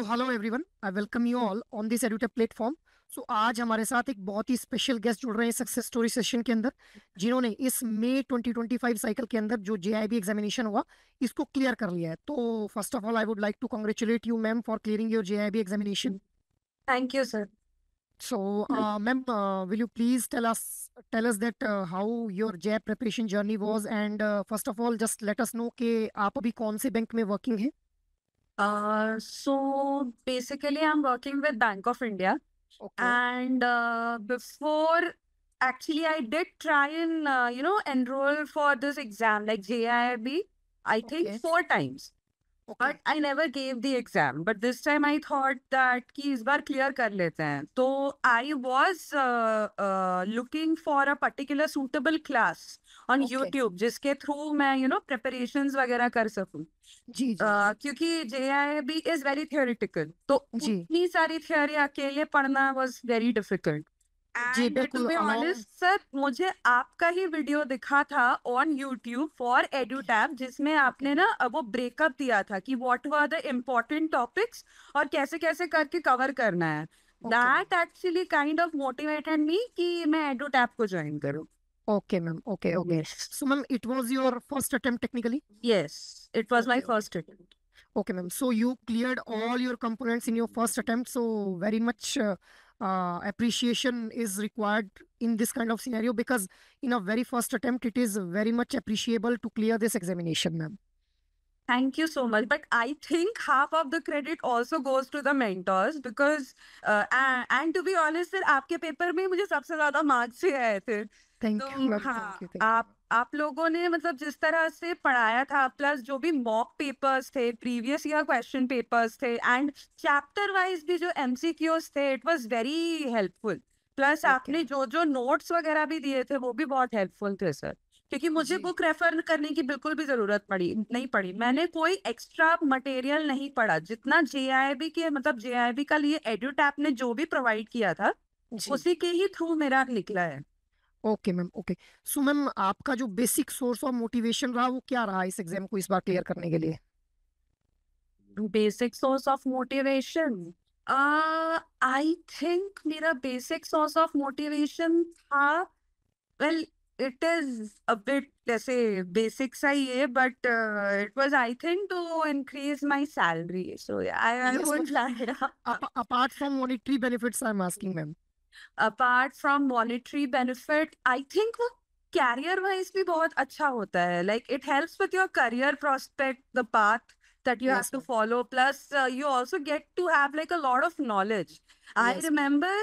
Hello everyone, I welcome you all on this edutech platform. So आज हमारे साथ एक बहुत ही स्पेशल गेस्ट जुड़ रहे हैं सक्सेस स्टोरी सेशन के अंदर, जिन्होंने इस मई 2025 साइकिल के अंदर जो जेआईबी एग्जामिनेशन हुआ इसको क्लियर कर लिया है। तो first of all I would like to congratulate you ma'am for clearing your JAIIB examination. Thank you, sir. So, ma'am, will you please tell us that how your JAB preparation journey was, and first of all, just let us know कि आप अभी कौन से bank में working हैं? So basically, I'm working with Bank of India, okay and before, actually, I did try and enroll for this exam like JIIB, I think okay 4 times. Okay But I never gave the exam. But this time I thought that कि इस बार clear कर लेते हैं. तो I was looking for a particular suitable class on okay YouTube जिसके through मैं preparations वगैरह कर सकूं. जी जी क्योंकि JIIB is very theoretical. तो जी उतनी सारी theory अकेले पढ़ना was very difficult. जी And to बिल्कुल be अलॉन्ग। honest, सर मुझे आपका ही वीडियो दिखा था on YouTube for okay Edutap जिसमें ओके आपने ना वो ब्रेकअप दिया था कि what were the important topics और कैसे कैसे करके कवर करना है. Okay ma'am that actually kind of motivated me कि मैं एडुटैब को ज्वाइन करूं. Okay ma'am okay okay. So ma'am, it was your first attempt technically? Yes, it was my okay okay first attempt. okay ma'am, so you cleared all your components in your first attempt, so very much appreciation is required in this kind of scenario, because in a very first attempt it is very much appreciable to clear this examination ma'am. Thank you so much. But I think half of the credit also goes to the mentors because, and to be honest, sir, आपके paper में मुझे सबसे ज्यादा marks ही आए थे. Thank you तो ma'am, thank you हाँ, thank you आप लोगों ने मतलब जिस तरह से पढ़ाया था प्लस जो भी मॉक पेपर्स थे प्रीवियस ईयर क्वेश्चन पेपर्स थे एंड चैप्टर वाइज भी जो एमसीक्यूज थे it was very helpful. Plus okay आपने ma'am. जो जो नोट्स वगैरह भी दिए थे वो भी बहुत हेल्पफुल थे सर. क्योंकि मुझे जी बुक रेफर करने की बिल्कुल भी जरूरत नहीं पड़ी. मैंने कोई एक्स्ट्रा मटेरियल नहीं पढ़ा. जितना जेआईबी के मतलब जेआईबी का लिए एडुटैप ने जो भी प्रोवाइड किया था जी उसी के ही थ्रू मेरा निकला है. Okay ma'am okay. So ma'am, आपका जो बेसिक सोर्स ऑफ मोटिवेशन रहा वो क्या रहा इस एग्जाम को इस बार क्लियर करने के लिए? Basic source of motivation, I think मेरा बेसिक सोर्स ऑफ मोटिवेशन था, well it is a bit जैसे बेसिक सा ही है but it was I think to increase my salary. So I yes won't ma'am, lie. apart from monetary benefits I'm asking ma'am. Apart from monetary benefit I think वो career wise भी बहुत अच्छा होता है. Like it helps with your career prospect the path that you have Yes to ma'am, follow, plus you also get to have like a lot of knowledge. I yes ma'am. remember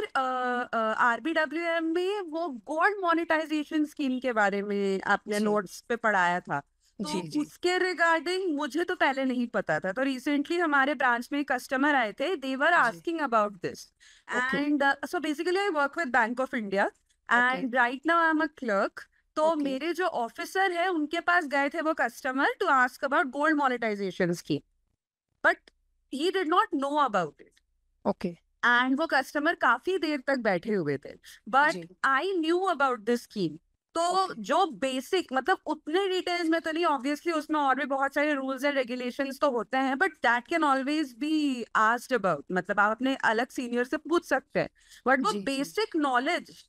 RBWM में वो gold monetization scheme के बारे में आपने जी notes पे पढ़ाया था. तो जी जी उसके रिगार्डिंग मुझे तो पहले नहीं पता था. तो रिसेंटली हमारे ब्रांच में कस्टमर आए थे, दे वर जी asking about this. Okay And so basically I work with Bank of India okay and right now I'm a clerk. तो ओके मेरे जो ऑफिसर है उनके पास गए थे वो customer to ask about gold monetization scheme, but he did not know about it. Okay and वो कस्टमर काफी देर तक बैठे हुए थे, बट जी I knew about this scheme. तो ओके जो बेसिक मतलब उतने डिटेल्स में तो नहीं, ऑब्वियसली उसमें और भी बहुत सारे रूल्स एंड रेगुलेशंस तो होते हैं, but that can always be asked about. मतलब आप अपने अलग सीनियर से पूछ सकते हैं, बट वो जी जी बेसिक नॉलेज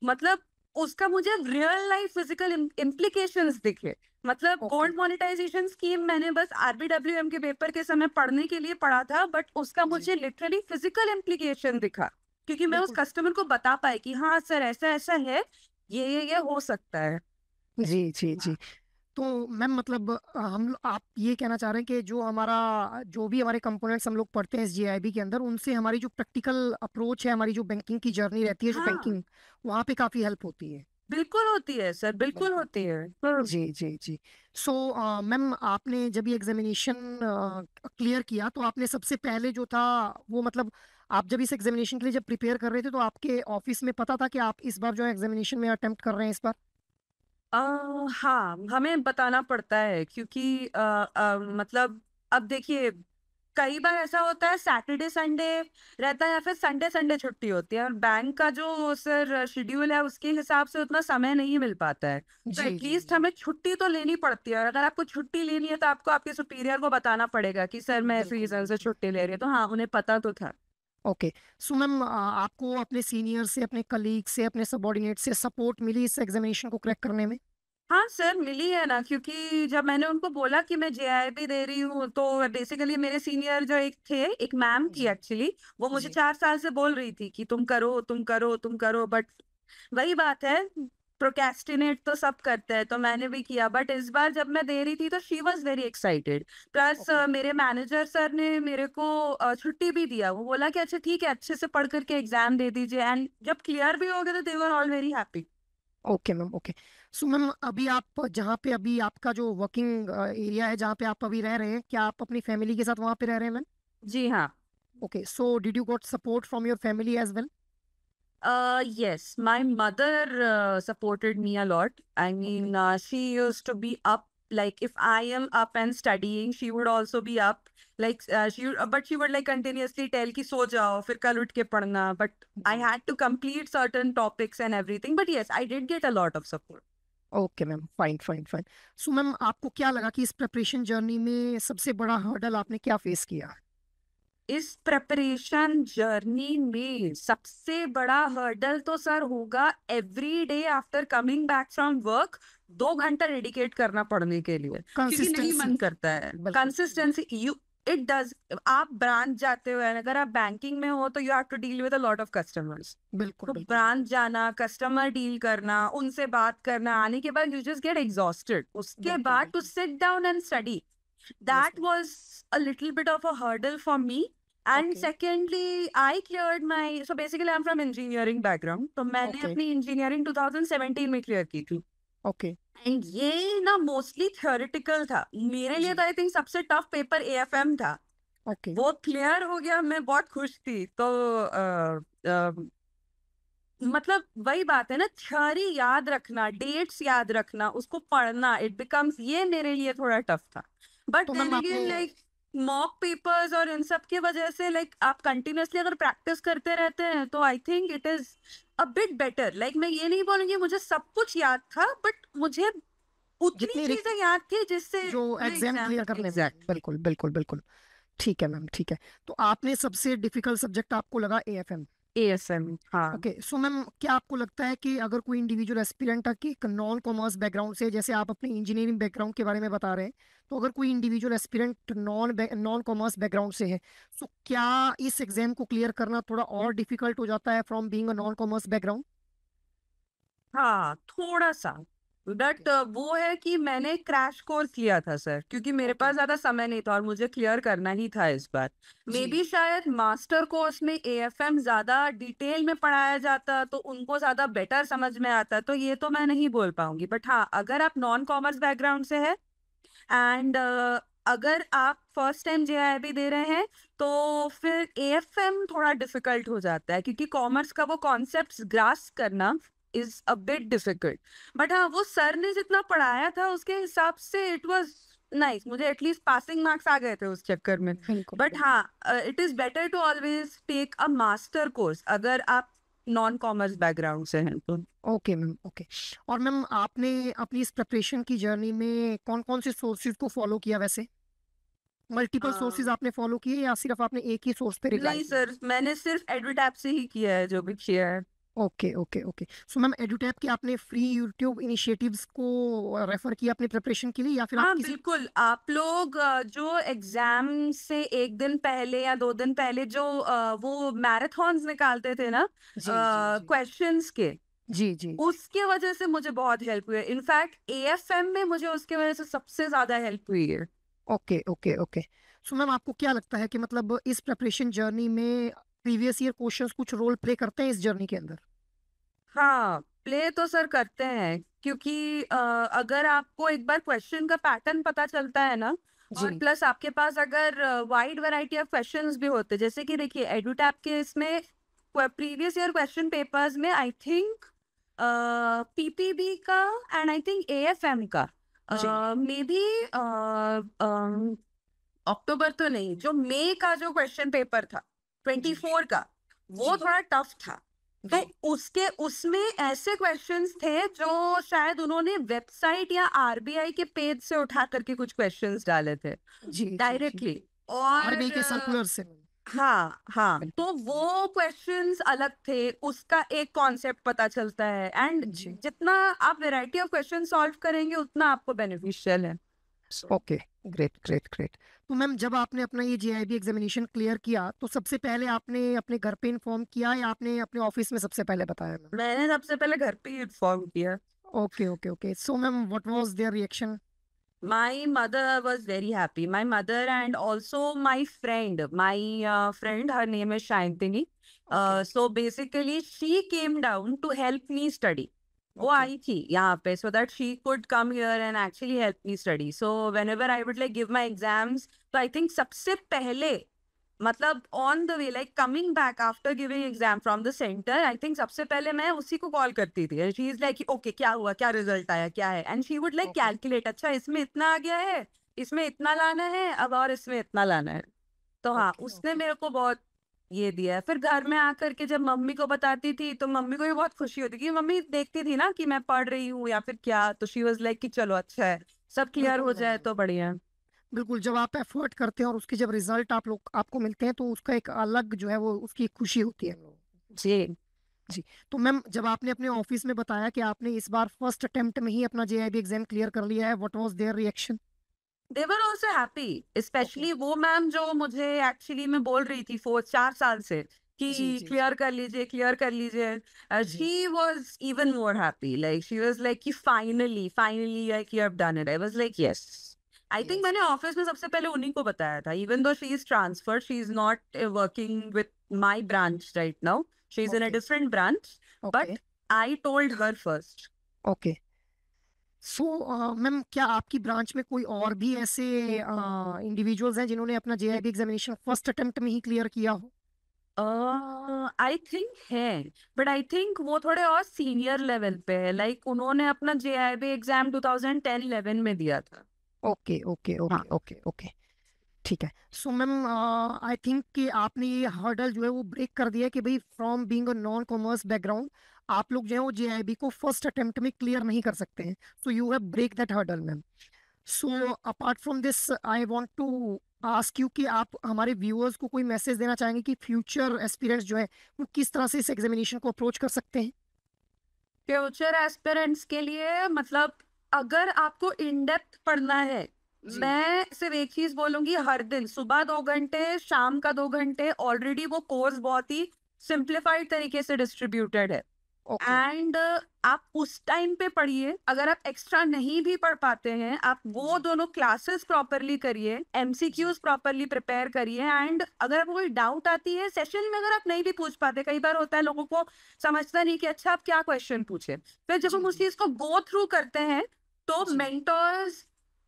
मतलब उसका मुझे रियल लाइफ फिजिकल इम्प्लीकेशंस दिखे. मतलब ओके गोल्ड मोनेटाइजेशन स्कीम मैंने बस आरबीडब्ल्यूएम के पेपर के समय पढ़ने के लिए पढ़ा था, बट उसका जी मुझे लिटरली फिजिकल इम्प्लीकेशन दिखा क्योंकि मैं उस बिल्कुल कस्टमर को बता पाई कि हाँ सर ऐसा ऐसा है, ये हो सकता है. जी जी जी। तो मैम मतलब आप ये कहना चाह रहे हैं कि जो भी हमारे कंपोनेंट्स हम लोग पढ़ते हैं इस जेआईबी के अंदर, उनसे हमारी जो प्रैक्टिकल अप्रोच है, हमारी जो बैंकिंग की जर्नी रहती है, जो हाँ बैंकिंग, वहाँ पे काफ़ी हेल्प होती है? बिल्कुल होती है सर, बिल्कुल बिल्कुल होती है. जी जी जी। सो मैम, आपने जब ये एग्जामिनेशन क्लियर किया तो आपने सबसे पहले जो था वो मतलब, आप जब इस एग्जामिनेशन के लिए जब प्रिपेयर कर रहे थे तो आपके ऑफिस में पता था कि आप इस बार जो एग्जामिनेशन में अटेम्प्ट कर रहे हैं इस बार? हाँ हमें बताना पड़ता है क्योंकि मतलब अब देखिए कई बार ऐसा होता है सैटरडे संडे रहता है या फिर संडे संडे छुट्टी होती है, और बैंक का जो सर शेड्यूल है उसके हिसाब से उतना समय नहीं मिल पाता है। तो जी जी एटलीस्ट जी हमें छुट्टी तो लेनी पड़ती है, और अगर आपको छुट्टी लेनी है तो आपको आपके सुपीरियर को बताना पड़ेगा कि सर मैं इस बिल्कुल रीजन से बिल्कुल। छुट्टी ले रही हूँ, तो हाँ उन्हें पता तो था। ओके। सो मैम आपको अपने सीनियर से, अपने कलीग से, अपने सबॉर्डिनेट से सपोर्ट मिली इस एग्जामिनेशन को क्रैक करने में? हाँ सर, मिली है ना, क्योंकि जब मैंने उनको बोला कि मैं जेआईबी दे रही हूँ, तो बेसिकली मेरे सीनियर जो एक मैम थी जी एक्चुअली, वो मुझे जी 4 साल से बोल रही थी कि तुम करो तुम करो तुम करो, बट वही बात है, प्रोक्रेस्टिनेट तो सब करते हैं, तो मैंने भी किया। बट इस बार जब मैं दे रही थी तो she was very excited. Plus okay. मेरे मैनेजर सर ने मेरे को छुट्टी भी दिया, वो बोला कि अच्छा ठीक है, अच्छे से पढ़ करके एग्जाम दे दीजिए, एंड जब क्लियर भी हो गया तो they were all very happy. Okay ma'am. Okay. So ma'am अभी आप जहाँ पे अभी आपका जो वर्किंग एरिया है, जहाँ पे आप अभी रह रहे हैं, क्या आप अपनी फैमिली के साथ वहाँ पे रह रहे हैं मैम? जी हाँ। Okay. So did you got support from your family as well? Yes, my mother supported me a lot. I okay. mean, she used to be up. Like, if I am up and studying, she would also be up. Like, but she would like continuously tell कि सो जाओ, फिर कल उठ के पढ़ना. But I जी। had to complete certain topics and everything. But yes, I did get a lot of support. Okay ma'am, fine fine fine. So ma'am आपको क्या लगा कि इस प्रिपरेशन जर्नी में सबसे बड़ा हर्डल आपने क्या फेस किया? इस प्रेपरेशन जर्नी में सबसे बड़ा हर्डल तो सर होगा every day after coming back from work 2 घंटा डेडिकेट करना पढ़ने के लिए, क्योंकि नहीं कंसिस्टेंसी। मन करता है। बिल्कुल बिल्कुल कंसिस्टेंसी, यू इट डज। आप ब्रांच जाते हो and अगर आप बैंकिंग में हो तो you have to deal with a lot of customers. बिल्कुल तो बिल्कुल ब्रांच बिल्कुल जाना, कस्टमर डील करना, उनसे बात करना, आने के बाद यू जस्ट गेट एग्जॉस्टेड, उसके बिल्कुल बाद टू बिल्कुल। Sit down and study, yes that ma'am. was a little bit of a hurdle for me. And okay secondly, I cleared my, so basically I'm from engineering background, तो मैंने okay अपनी engineering 2017 में clear की थी। Okay. And ये ना mostly theoretical था मेरे लिए, जी। तो आई थिंक सबसे टफ पेपर एएफएम था। ओके। वो क्लियर हो गया, मैं बहुत खुश थी। तो मतलब वही बात है ना, थ्योरी याद रखना, डेट्स याद रखना, उसको पढ़ना, इट बिकम्स, ये मेरे लिए थोड़ा टफ था। बट तो देन मैम अगेन आपने लाइक मॉक पेपर्स और इन सब की वजह से, लाइक आप कंटिन्यूअसली अगर प्रैक्टिस करते रहते हैं तो I think it is a bit better. Like मैं ये नहीं बोलूंगी मुझे सब कुछ याद था, बट मुझे उतनी जितनी चीजें याद थी जिससे जो मुझे एग्जाम एग्जाम। क्लियर करने में, एग्जैक्ट। बिल्कुल बिल्कुल बिल्कुल। ठीक है मैम, ठीक है। तो आपने सबसे डिफिकल्ट सब्जेक्ट आपको लगा एएफएम? एएसएम, हाँ। ओके। सो मैम क्या आपको लगता है कि अगर कोई इंडिविजुअल एस्पिरेंट की नॉन कॉमर्स बैकग्राउंड से, जैसे आप अपने इंजीनियरिंग बैकग्राउंड के बारे में बता रहे हैं, तो अगर कोई individual aspirant non commerce background से है, तो क्या इस एग्जाम को क्लियर करना थोड़ा और डिफिकल्ट हो जाता है from being a non commerce background? हाँ थोड़ा सा, ओके बट वो है कि मैंने क्रैश कोर्स लिया था सर, क्योंकि मेरे ओके। पास ज्यादा समय नहीं था और मुझे क्लियर करना ही था इस बार। मे जी बी शायद मास्टर कोर्स में एएफएम ज्यादा डिटेल में पढ़ाया जाता तो उनको ज्यादा बेटर समझ में आता, तो ये तो मैं नहीं बोल पाऊंगी। बट हाँ, अगर आप नॉन कॉमर्स बैकग्राउंड से है एंड अगर आप फर्स्ट टाइम जेआईबी दे रहे हैं, तो फिर एएफएम थोड़ा डिफिकल्ट हो जाता है, क्योंकि कॉमर्स का वो कॉन्सेप्ट्स ग्रास्प करना is a bit difficult. But हाँ, वो सर ने जितना पढ़ाया था उसके हिसाब से इट वाज नाइस, मुझे एटलीस्ट पासिंग मार्क्स आ गए थे उस चक्कर में। बिल्कुल बट बिल्कुल। हाँ, it is better to always take a master course अगर आप नॉन कॉमर्स बैकग्राउंड से हैं तो। Okay ma'am. ओके। और मैम आपने अपनी इस प्रिपरेशन की जर्नी में कौन कौन से सोर्सेज को फॉलो किया वैसे? मल्टीपल सोर्सेज आपने फॉलो किए या सिर्फ आपने एक ही सोर्स पे रिलाई नहीं किया? सर, मैंने सिर्फ एडवर्टैप से ही किया है जो भी किया है। Okay okay okay. So ma'am एडुटैप के आपने फ्री यूट्यूब इनिशिएटिव्स को रेफर किया अपनी प्रिपरेशन के लिए, या फिर आप हाँ किसी? बिल्कुल, आप लोग जो एग्जाम से एक दिन पहले या 2 दिन पहले जो वो मैराथन्स निकालते थे ना जी जी जी क्वेश्चंस के, जी जी। उसके वजह से मुझे बहुत हेल्प हुई है। इनफैक्ट एएफएम में मुझे उसके वजह से सबसे ज्यादा हेल्प हुई है। Okay okay okay. So ma'am आपको क्या लगता है कि मतलब इस प्रिपरेशन जर्नी में प्रीवियस ईयर क्वेश्चंस कुछ रोल प्ले करते हैं इस जर्नी के अंदर? हाँ, प्ले तो सर करते हैं, क्योंकि अगर आपको एक बार क्वेश्चन का पैटर्न पता चलता है ना, और जी प्लस आपके पास अगर वाइड वैरायटी ऑफ क्वेश्चंस भी होते, जैसे कि देखिए एडुटैप के इसमें प्रीवियस ईयर क्वेश्चन पेपर्स में आई थिंक पीपीबी का एंड आई थिंक एएफएम का जी मे बी अक्टूबर तो नहीं, जो मई का जो क्वेश्चन पेपर था 24 का, वो जी थोड़ा टफ था। तो जी उसके उसमें ऐसे क्वेश्चंस थे जो शायद उन्होंने वेबसाइट या आरबीआई के पेज से उठा करके कुछ क्वेश्चंस डाले थे जी जी जी डायरेक्टली। और आरबीआई के सर्कुलर से। हाँ हाँ, बिल्कुल। तो वो क्वेश्चंस अलग थे, उसका एक कॉन्सेप्ट पता चलता है। एंड जी जितना आप वैरायटी ऑफ क्वेश्चन सॉल्व करेंगे उतना आपको बेनिफिशियल है। ओके। Great great great. तो मैम जब आपने अपना ये जेआईबी एग्जामिनेशन क्लियर किया तो सबसे पहले आपने अपने घर पे इन्फॉर्म किया या आपने अपने ऑफिस में सबसे पहले बताया मैम? मैंने सबसे पहले घर पे ही इन्फॉर्म किया। Okay okay okay. So ma'am what was their reaction? My mother was very happy. My mother and also my friend. My friend, her name is Shantini. Okay So basically, she came down to help me study. वो okay I थी यहाँ पे so that she could come here and actually help me study. So whenever I would like give my exams, so I think सबसे पहले मतलब on the way like coming back after giving exam from the centre, I think सबसे पहले मैं उसी को call करती थी। शी इज लाइक ओके क्या हुआ, क्या रिजल्ट आया, क्या है, and she would like okay calculate, अच्छा इसमें इतना आ गया है, इसमें इतना लाना है अब और इसमें इतना लाना है। तो हाँ, ओके उसने ओके मेरे को बहुत ये दिया है। फिर घर में आकर के जब मम्मी को बताती थी तो मम्मी को भी बहुत खुशी होती कि मम्मी देखती थी ना कि मैं पढ़ रही हूँ या फिर क्या, तो शी वाज लाइक कि चलो अच्छा है, सब क्लियर बिल्कुल हो मैम। जाए तो बढ़िया। बिल्कुल जब आप एफर्ट करते हैं और उसके जब रिजल्ट आप लोग आपको मिलते हैं तो उसका एक अलग जो है वो उसकी एक खुशी होती है हम लोगों को। जी। जी। तो मैम जब आपने अपने ऑफिस में बताया कि आपने इस बार फर्स्ट अटेम्प्ट में ही अपना जेआईबी एग्जाम क्लियर कर लिया है, what was their reaction? They were also happy, okay. Specially वो मैम जो मुझे एक्चुअली मैं बोल रही थी 4 साल से कि जी जी क्लियर कर लीजिए, क्लियर कर लीजिए। जी she was even more happy, like she was like कि finally finally like you have done it. I was like yes. I think yes मैंने ऑफिस में सबसे पहले उन्हीं को बताया था, even though she is transfer, she is not working with my branch right now, she is in a okay different branch, okay but I told her first. Okay. So ma'am क्या आपकी branch में कोई और भी ऐसे individuals हैं जिन्होंने अपना जेआईबी एग्जामिनेशन फर्स्ट अटेम्प्ट में ही क्लियर किया हो? आई थिंक है, बट आई थिंक वो थोड़े और सीनियर लेवल पे है, लाइक उन्होंने अपना जेआईबी एग्जाम 2010-11 में दिया था। ओके ओके हाँ। Okay okay okay. ठीक है। सो मैम आई थिंक कि आपने ये हर्डल जो है वो ब्रेक कर दिया है कि भाई from being a non commerce background आप लोग जो है वो जेआईबी को फर्स्ट अटेम्प्ट में क्लियर नहीं कर सकते हैं। So you have break that hurdle ma'am. So apart from this I want to ask you कि आप हमारे व्यूअर्स को कोई मैसेज देना चाहेंगे कि फ्यूचर एस्पिरेंट्स जो है वो किस तरह से इस एग्जामिनेशन को अप्रोच कर सकते हैं? फ्यूचर एस्पिरेंट्स के लिए मतलब अगर आपको इन डेप्थ पढ़ना है, जी मैं सिर्फ एक चीज बोलूंगी, हर दिन सुबह 2 घंटे, शाम का 2 घंटे, ऑलरेडी वो कोर्स बहुत ही सिंप्लीफाइड तरीके से डिस्ट्रीब्यूटेड है। ओके एंड आप उस टाइम पे पढ़िए। अगर आप एक्स्ट्रा नहीं भी पढ़ पाते हैं, आप वो जी दोनों क्लासेस प्रॉपरली करिए, जी एमसीक्यूज प्रॉपरली प्रिपेयर करिए। एंड अगर आपको कोई डाउट आती है सेशन में, अगर आप नहीं भी पूछ पाते, कई बार होता है लोगों को समझता नहीं कि अच्छा आप क्या क्वेश्चन पूछे, फिर जब जी हम उस जी चीज को गो थ्रू करते हैं तो जी मेंटर्स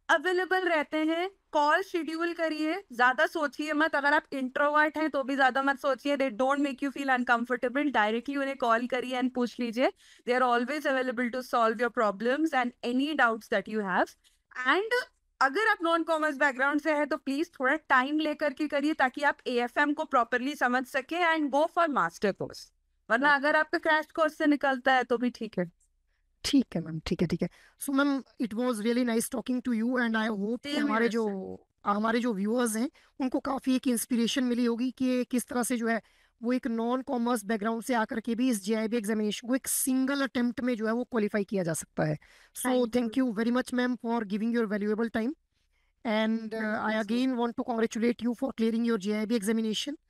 अवेलेबल रहते हैं। कॉल शेड्यूल करिए, ज्यादा सोचिए मत। अगर आप इंट्रोवर्ट हैं तो भी ज्यादा मत सोचिए, they don't make you feel uncomfortable, directly उन्हें कॉल करिए एंड पूछ लीजिए। They are always available to solve your problems and any doubts that you have. And अगर आप नॉन कॉमर्स बैकग्राउंड से है तो प्लीज थोड़ा टाइम लेकर के करिए ताकि आप एएफएम को प्रॉपरली समझ सके and go for master course. वरना ओके। अगर आपका क्रैश कोर्स से निकलता है तो भी ठीक है। ठीक है मैम, ठीक है ठीक है। So ma'am it was really nice talking to you and I hope कि सेम हियर सर। हमारे जो व्यूअर्स हैं उनको काफ़ी एक इंस्पिरेशन मिली होगी कि किस तरह से जो है वो एक नॉन कॉमर्स बैकग्राउंड से आकर के भी इस जेआईबी एग्जामिनेशन को एक सिंगल अटेम्प्ट में जो है वो क्वालिफाई किया जा सकता है। So thank you. Thank you very much ma'am for giving your valuable time and thank I you sir. Again want to congratulate you for clearing your JIB examination.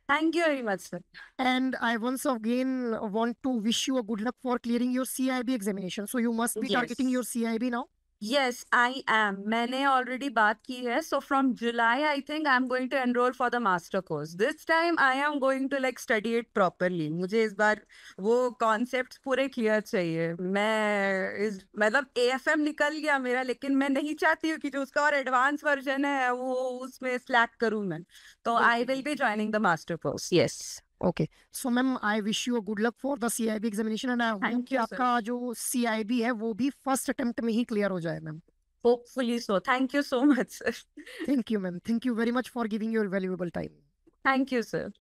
Thank you very much sir. And I once again want to wish you a good luck for clearing your CIB examination. So you must be targeting your yes CIB now. Yes, I am. मैंने already बात की है. So from July, I think I'm going to enroll for the master course. This time I am going to like study it properly. मुझे इस बार वो concepts पूरे clear चाहिए. मैं इस मतलब AFM निकल गया मेरा, लेकिन मैं नहीं चाहती हूँ कि जो उसका और एडवांस वर्जन है वो उसमें slack करूँ मैं. तो I बिल्कुल will be बिल्कुल। joining the master course. Yes. Okay. So ma'am, I wish you a good luck for the CIB examination and I hope Thank कि you, sir. आपका जो CIB है वो भी फर्स्ट अटेम्प्ट में ही क्लियर हो जाए ma'am. Hopefully so. Thank you so much, sir. Thank you, ma'am. Thank you very much for giving your valuable time. Thank you, sir.